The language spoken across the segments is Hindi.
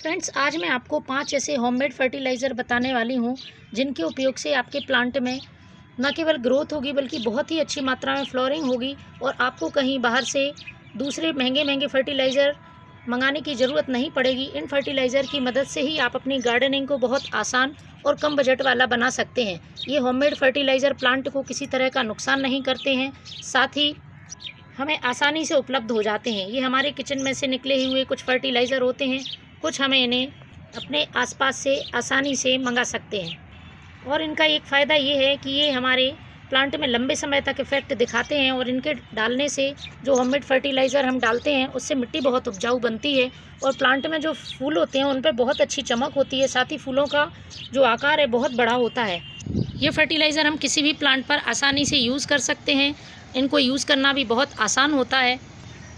फ्रेंड्स, आज मैं आपको 5 ऐसे होममेड फर्टिलाइज़र बताने वाली हूँ जिनके उपयोग से आपके प्लांट में न केवल ग्रोथ होगी बल्कि बहुत ही अच्छी मात्रा में फ्लोरिंग होगी और आपको कहीं बाहर से दूसरे महंगे महंगे फर्टिलाइज़र मंगाने की ज़रूरत नहीं पड़ेगी। इन फर्टिलाइज़र की मदद से ही आप अपनी गार्डनिंग को बहुत आसान और कम बजट वाला बना सकते हैं। ये होममेड फर्टिलाइज़र प्लांट को किसी तरह का नुकसान नहीं करते हैं, साथ ही हमें आसानी से उपलब्ध हो जाते हैं। ये हमारे किचन में से निकले हुए कुछ फर्टिलाइज़र होते हैं, कुछ हमें इन्हें अपने आसपास से आसानी से मंगा सकते हैं। और इनका एक फ़ायदा ये है कि ये हमारे प्लांट में लंबे समय तक इफ़ेक्ट दिखाते हैं और इनके डालने से जो होममेड फर्टिलाइज़र हम डालते हैं उससे मिट्टी बहुत उपजाऊ बनती है और प्लांट में जो फूल होते हैं उन पर बहुत अच्छी चमक होती है। साथ ही फूलों का जो आकार है बहुत बड़ा होता है। ये फर्टिलाइज़र हम किसी भी प्लांट पर आसानी से यूज़ कर सकते हैं। इनको यूज़ करना भी बहुत आसान होता है।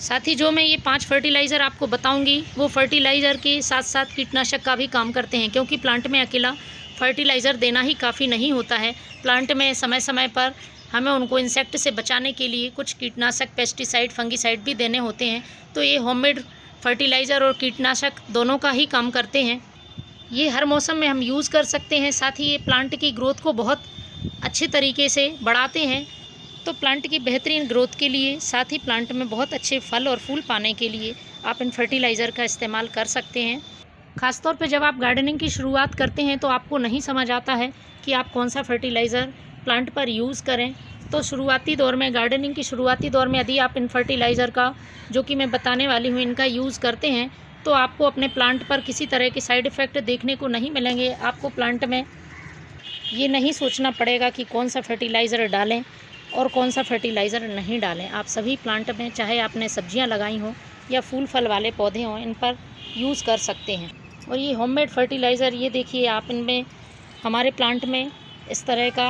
साथ ही जो मैं ये 5 फर्टिलाइज़र आपको बताऊंगी वो फर्टिलाइज़र के साथ साथ कीटनाशक का भी काम करते हैं, क्योंकि प्लांट में अकेला फर्टिलाइज़र देना ही काफ़ी नहीं होता है। प्लांट में समय समय पर हमें उनको इंसेक्ट से बचाने के लिए कुछ कीटनाशक, पेस्टिसाइड, फंगिसाइड भी देने होते हैं। तो ये होममेड फर्टिलाइज़र और कीटनाशक दोनों का ही काम करते हैं। ये हर मौसम में हम यूज़ कर सकते हैं। साथ ही ये प्लांट की ग्रोथ को बहुत अच्छे तरीके से बढ़ाते हैं। तो प्लांट की बेहतरीन ग्रोथ के लिए, साथ ही प्लांट में बहुत अच्छे फल और फूल पाने के लिए आप इन फर्टिलाइज़र का इस्तेमाल कर सकते हैं। ख़ासतौर पे जब आप गार्डनिंग की शुरुआत करते हैं तो आपको नहीं समझ आता है कि आप कौन सा फर्टिलाइज़र प्लांट पर यूज़ करें। तो शुरुआती दौर में, गार्डनिंग की शुरुआती दौर में यदि आप इन फर्टिलाइज़र का, जो कि मैं बताने वाली हूँ, इनका यूज़ करते हैं तो आपको अपने प्लांट पर किसी तरह के साइड इफ़ेक्ट देखने को नहीं मिलेंगे। आपको प्लांट में ये नहीं सोचना पड़ेगा कि कौन सा फर्टिलाइज़र डालें और कौन सा फर्टिलाइज़र नहीं डालें। आप सभी प्लांट में, चाहे आपने सब्जियां लगाई हों या फूल फल वाले पौधे हों, इन पर यूज़ कर सकते हैं। और ये होममेड फर्टिलाइज़र, ये देखिए आप इनमें, हमारे प्लांट में इस तरह का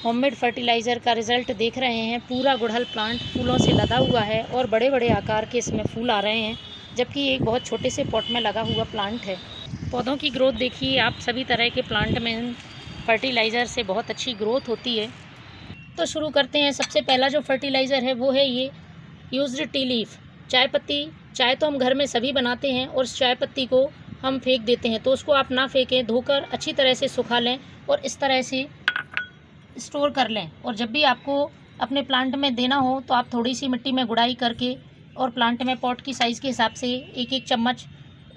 होममेड फर्टिलाइज़र का रिज़ल्ट देख रहे हैं। पूरा गुड़हल प्लांट फूलों से लदा हुआ है और बड़े बड़े आकार के इसमें फूल आ रहे हैं, जबकि ये एक बहुत छोटे से पॉट में लगा हुआ प्लांट है। पौधों की ग्रोथ देखिए आप, सभी तरह के प्लांट में फर्टिलाइज़र से बहुत अच्छी ग्रोथ होती है। तो शुरू करते हैं। सबसे पहला जो फर्टिलाइज़र है वो है ये यूज्ड टी लीफ, चाय पत्ती। चाय तो हम घर में सभी बनाते हैं और उस चाय पत्ती को हम फेंक देते हैं, तो उसको आप ना फेंकें, धोकर अच्छी तरह से सुखा लें और इस तरह से स्टोर कर लें। और जब भी आपको अपने प्लांट में देना हो तो आप थोड़ी सी मिट्टी में गुड़ाई करके और प्लांट में पॉट की साइज़ के हिसाब से एक एक चम्मच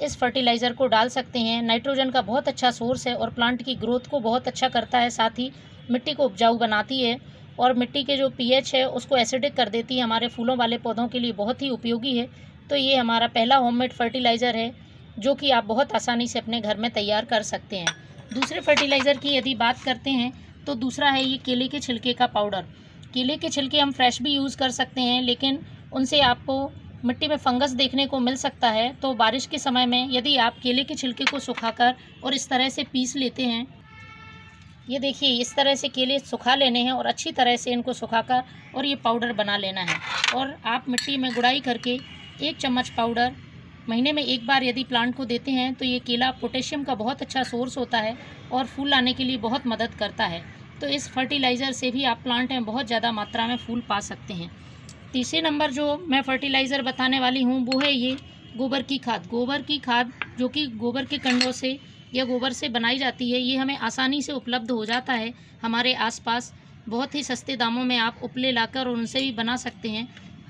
इस फर्टिलाइज़र को डाल सकते हैं। नाइट्रोजन का बहुत अच्छा सोर्स है और प्लांट की ग्रोथ को बहुत अच्छा करता है। साथ ही मिट्टी को उपजाऊ बनाती है और मिट्टी के जो पीएच है उसको एसिडिक कर देती है। हमारे फूलों वाले पौधों के लिए बहुत ही उपयोगी है। तो ये हमारा पहला होममेड फर्टिलाइज़र है जो कि आप बहुत आसानी से अपने घर में तैयार कर सकते हैं। दूसरे फर्टिलाइज़र की यदि बात करते हैं तो दूसरा है ये केले के छिलके का पाउडर। केले के छिलके हम फ्रेश भी यूज़ कर सकते हैं, लेकिन उनसे आपको मिट्टी में फंगस देखने को मिल सकता है। तो बारिश के समय में यदि आप केले के छिलके को सुखाकर और इस तरह से पीस लेते हैं, ये देखिए इस तरह से केले सुखा लेने हैं और अच्छी तरह से इनको सुखाकर और ये पाउडर बना लेना है। और आप मिट्टी में गुड़ाई करके 1 चम्मच पाउडर महीने में एक बार यदि प्लांट को देते हैं तो ये केला पोटेशियम का बहुत अच्छा सोर्स होता है और फूल लाने के लिए बहुत मदद करता है। तो इस फर्टिलाइज़र से भी आप प्लांट में बहुत ज़्यादा मात्रा में फूल पा सकते हैं। तीसरे नंबर जो मैं फर्टिलाइज़र बताने वाली हूँ वो है ये गोबर की खाद। गोबर की खाद जो कि गोबर के कंडों से या गोबर से बनाई जाती है, ये हमें आसानी से उपलब्ध हो जाता है हमारे आसपास। बहुत ही सस्ते दामों में आप उपले लाकर उनसे भी बना सकते हैं।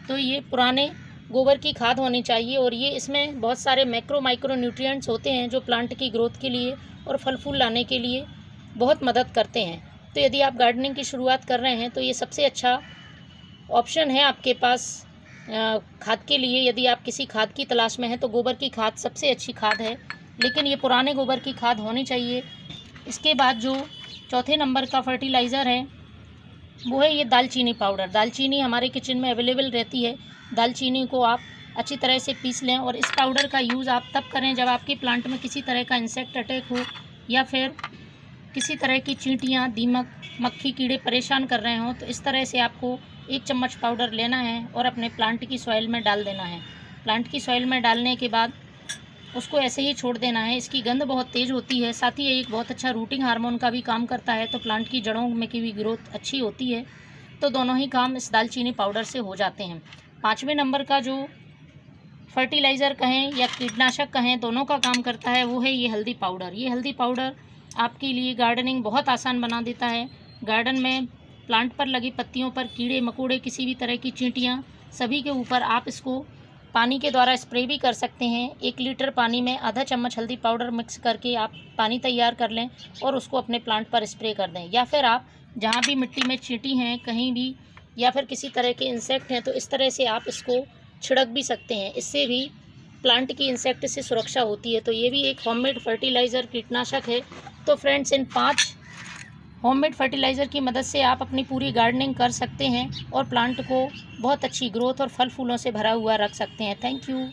तो ये पुराने गोबर की खाद होनी चाहिए और ये, इसमें बहुत सारे मैक्रो माइक्रो न्यूट्रिएंट्स होते हैं जो प्लांट की ग्रोथ के लिए और फल फूल लाने के लिए बहुत मदद करते हैं। तो यदि आप गार्डनिंग की शुरुआत कर रहे हैं तो ये सबसे अच्छा ऑप्शन है आपके पास खाद के लिए। यदि आप किसी खाद की तलाश में हैं तो गोबर की खाद सबसे अच्छी खाद है, लेकिन ये पुराने गोबर की खाद होनी चाहिए। इसके बाद जो चौथे नंबर का फर्टिलाइज़र है वो है ये दालचीनी पाउडर। दालचीनी हमारे किचन में अवेलेबल रहती है। दालचीनी को आप अच्छी तरह से पीस लें और इस पाउडर का यूज़ आप तब करें जब आपके प्लांट में किसी तरह का इंसेक्ट अटैक हो या फिर किसी तरह की चींटियाँ, दीमक, मक्खी, कीड़े परेशान कर रहे हों। तो इस तरह से आपको 1 चम्मच पाउडर लेना है और अपने प्लांट की सॉइल में डाल देना है। प्लांट की सॉइल में डालने के बाद उसको ऐसे ही छोड़ देना है। इसकी गंध बहुत तेज़ होती है, साथ ही ये एक बहुत अच्छा रूटिंग हार्मोन का भी काम करता है, तो प्लांट की जड़ों में की भी ग्रोथ अच्छी होती है। तो दोनों ही काम इस दालचीनी पाउडर से हो जाते हैं। 5वें नंबर का जो फर्टिलाइज़र कहें या कीटनाशक कहें, दोनों का काम करता है, वो है ये हल्दी पाउडर। ये हल्दी पाउडर आपके लिए गार्डनिंग बहुत आसान बना देता है। गार्डन में प्लांट पर लगी पत्तियों पर कीड़े मकोड़े, किसी भी तरह की चींटियाँ, सभी के ऊपर आप इसको पानी के द्वारा स्प्रे भी कर सकते हैं। 1 लीटर पानी में आधा चम्मच हल्दी पाउडर मिक्स करके आप पानी तैयार कर लें और उसको अपने प्लांट पर स्प्रे कर दें। या फिर आप जहाँ भी मिट्टी में चींटी हैं कहीं भी, या फिर किसी तरह के इंसेक्ट हैं, तो इस तरह से आप इसको छिड़क भी सकते हैं। इससे भी प्लांट की इंसेक्ट से सुरक्षा होती है। तो ये भी एक होममेड फर्टिलाइज़र कीटनाशक है। तो फ्रेंड्स, इन 5 होममेड फर्टिलाइज़र की मदद से आप अपनी पूरी गार्डनिंग कर सकते हैं और प्लांट को बहुत अच्छी ग्रोथ और फल फूलों से भरा हुआ रख सकते हैं। Thank you.